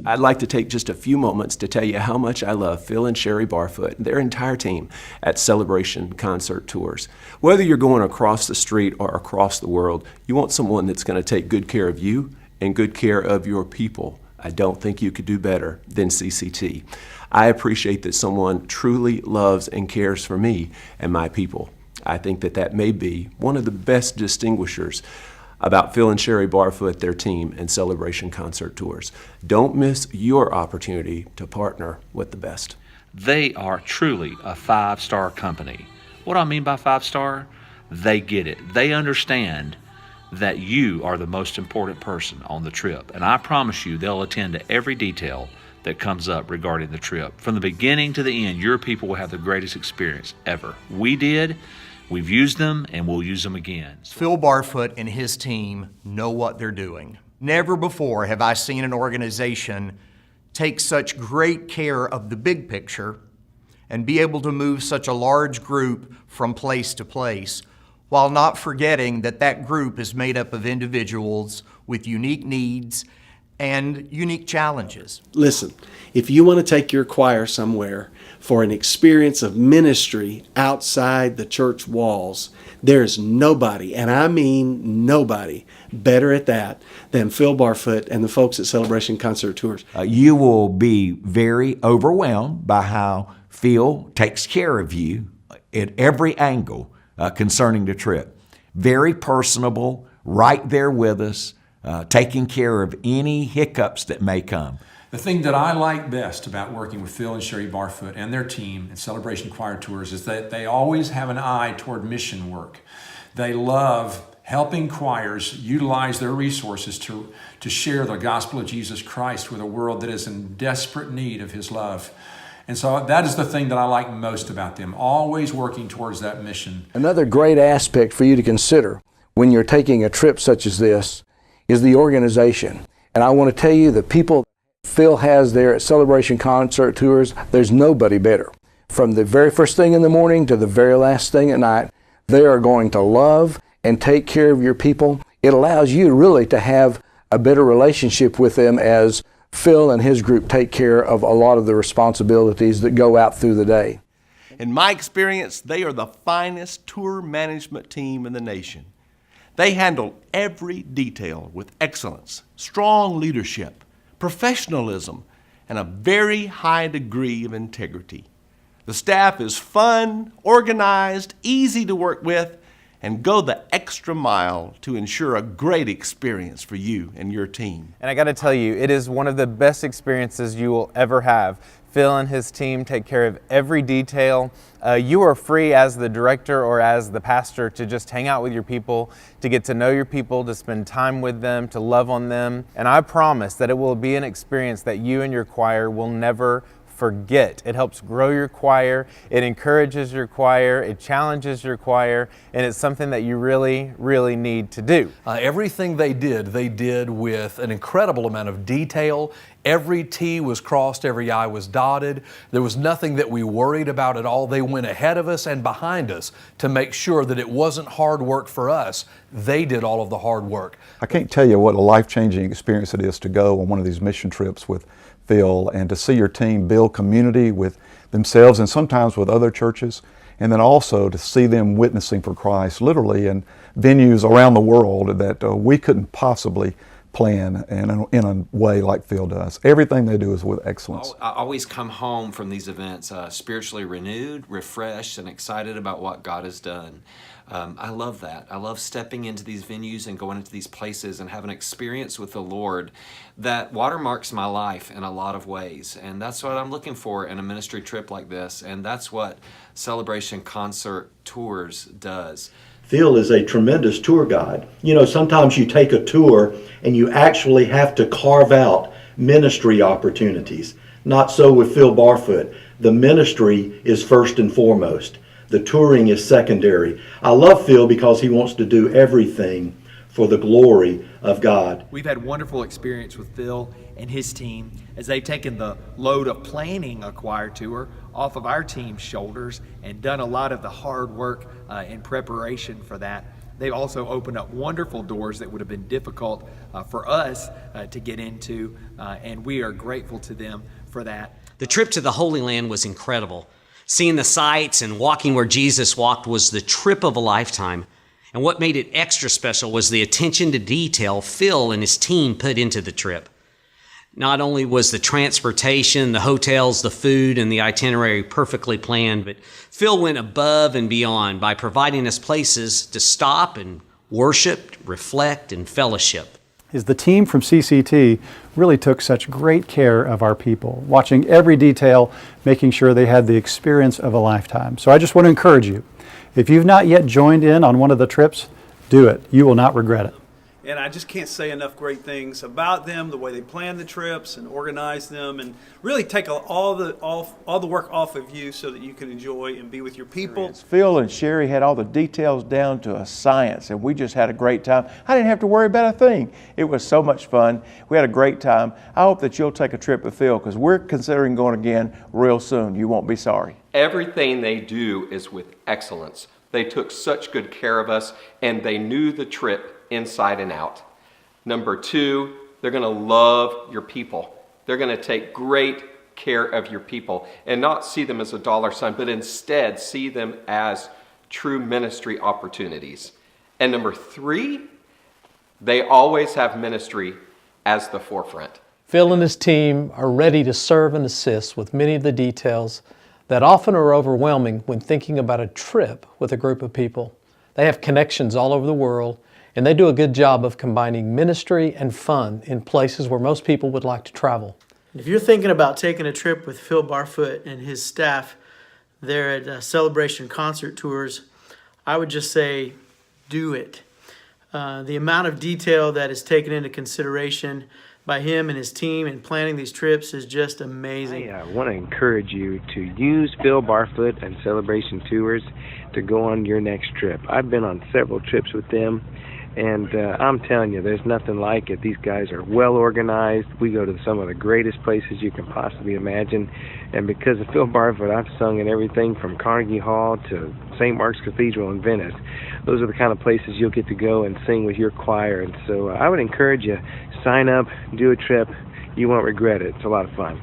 I'd like to take just a few moments to tell you how much I love Phil and Sherry Barfoot and their entire team at Celebration Concert Tours. Whether you're going across the street or across the world, you want someone that's going to take good care of you and good care of your people. I don't think you could do better than CCT. I appreciate that someone truly loves and cares for me and my people. I think that that may be one of the best distinguishers about Phil and Sherry Barfoot, their team, and Celebration Concert Tours. Don't miss your opportunity to partner with the best. They are truly a 5-star company. What do I mean by 5-star? They get it. They understand that you are the most important person on the trip. And I promise you, they'll attend to every detail that comes up regarding the trip. From the beginning to the end, your people will have the greatest experience ever. We did. We've used them, and we'll use them again. Phil Barfoot and his team know what they're doing. Never before have I seen an organization take such great care of the big picture and be able to move such a large group from place to place, while not forgetting that that group is made up of individuals with unique needs and unique challenges. Listen, if you want to take your choir somewhere for an experience of ministry outside the church walls, there's nobody, and I mean nobody, better at that than Phil Barfoot and the folks at Celebration Concert Tours. You will be very overwhelmed by how Phil takes care of you at every angle concerning the trip. Very personable, right there with us, taking care of any hiccups that may come. The thing that I like best about working with Phil and Sherry Barfoot and their team at Celebration Choir Tours is that they always have an eye toward mission work. They love helping choirs utilize their resources to share the gospel of Jesus Christ with a world that is in desperate need of His love. And so that is the thing that I like most about them, always working towards that mission. Another great aspect for you to consider when you're taking a trip such as this is the organization. And I want to tell you, the people Phil has there at Celebration Concert Tours, there's nobody better. From the very first thing in the morning to the very last thing at night, they are going to love and take care of your people. It allows you really to have a better relationship with them as Phil and his group take care of a lot of the responsibilities that go out through the day. In my experience, they are the finest tour management team in the nation. They handle every detail with excellence, strong leadership, professionalism, and a very high degree of integrity. The staff is fun, organized, easy to work with, and go the extra mile to ensure a great experience for you and your team. And I got to tell you, it is one of the best experiences you will ever have. Phil and his team take care of every detail. You are free as the director or as the pastor to just hang out with your people, to get to know your people, to spend time with them, to love on them. And I promise that it will be an experience that you and your choir will never forget. It helps grow your choir, it encourages your choir, it challenges your choir, and it's something that you really, really need to do. Everything they did with an incredible amount of detail. Every T was crossed, every I was dotted. There was nothing that we worried about at all. They went ahead of us and behind us to make sure that it wasn't hard work for us. They did all of the hard work. I can't tell you what a life-changing experience it is to go on one of these mission trips with Phil and to see your team build community with themselves and sometimes with other churches, and then also to see them witnessing for Christ literally in venues around the world that we couldn't possibly plan in a way like Phil does. Everything they do is with excellence. I always come home from these events spiritually renewed, refreshed, and excited about what God has done. I love that. I love stepping into these venues and going into these places and having an experience with the Lord that watermarks my life in a lot of ways. And that's what I'm looking for in a ministry trip like this. And that's what Celebration Concert Tours does. Phil is a tremendous tour guide. You know, sometimes you take a tour and you actually have to carve out ministry opportunities. Not so with Phil Barfoot. The ministry is first and foremost. The touring is secondary. I love Phil because he wants to do everything for the glory of God. We've had wonderful experience with Phil and his team as they've taken the load of planning a choir tour off of our team's shoulders and done a lot of the hard work in preparation for that. They've also opened up wonderful doors that would have been difficult for us to get into, and we are grateful to them for that. The trip to the Holy Land was incredible. Seeing the sights and walking where Jesus walked was the trip of a lifetime. And what made it extra special was the attention to detail Phil and his team put into the trip. Not only was the transportation, the hotels, the food, and the itinerary perfectly planned, but Phil went above and beyond by providing us places to stop and worship, reflect, and fellowship. The team from CCT really took such great care of our people, watching every detail, making sure they had the experience of a lifetime. So I just want to encourage you, if you've not yet joined in on one of the trips, do it. You will not regret it. And I just can't say enough great things about them, the way they plan the trips and organize them, and really take all the work off of you so that you can enjoy and be with your people. Phil and Sherry had all the details down to a science, and we just had a great time. I didn't have to worry about a thing. It was so much fun. We had a great time. I hope that you'll take a trip with Phil, because we're considering going again real soon. You won't be sorry. Everything they do is with excellence. They took such good care of us, and they knew the trip inside and out. Number two, they're going to love your people. They're going to take great care of your people and not see them as a dollar sign, but instead see them as true ministry opportunities. And number three, they always have ministry as the forefront. Phil and his team are ready to serve and assist with many of the details that often are overwhelming when thinking about a trip with a group of people. They have connections all over the world, and they do a good job of combining ministry and fun in places where most people would like to travel. If you're thinking about taking a trip with Phil Barfoot and his staff there at Celebration Concert Tours, I would just say, do it. The amount of detail that is taken into consideration by him and his team in planning these trips is just amazing. I want to encourage you to use Phil Barfoot and Celebration Tours to go on your next trip. I've been on several trips with them, and I'm telling you, there's nothing like it. These guys are well organized. We go to some of the greatest places you can possibly imagine. And because of Phil Barfoot, I've sung in everything from Carnegie Hall to St. Mark's Cathedral in Venice. Those are the kind of places you'll get to go and sing with your choir. And so I would encourage you, sign up, do a trip. You won't regret it. It's a lot of fun.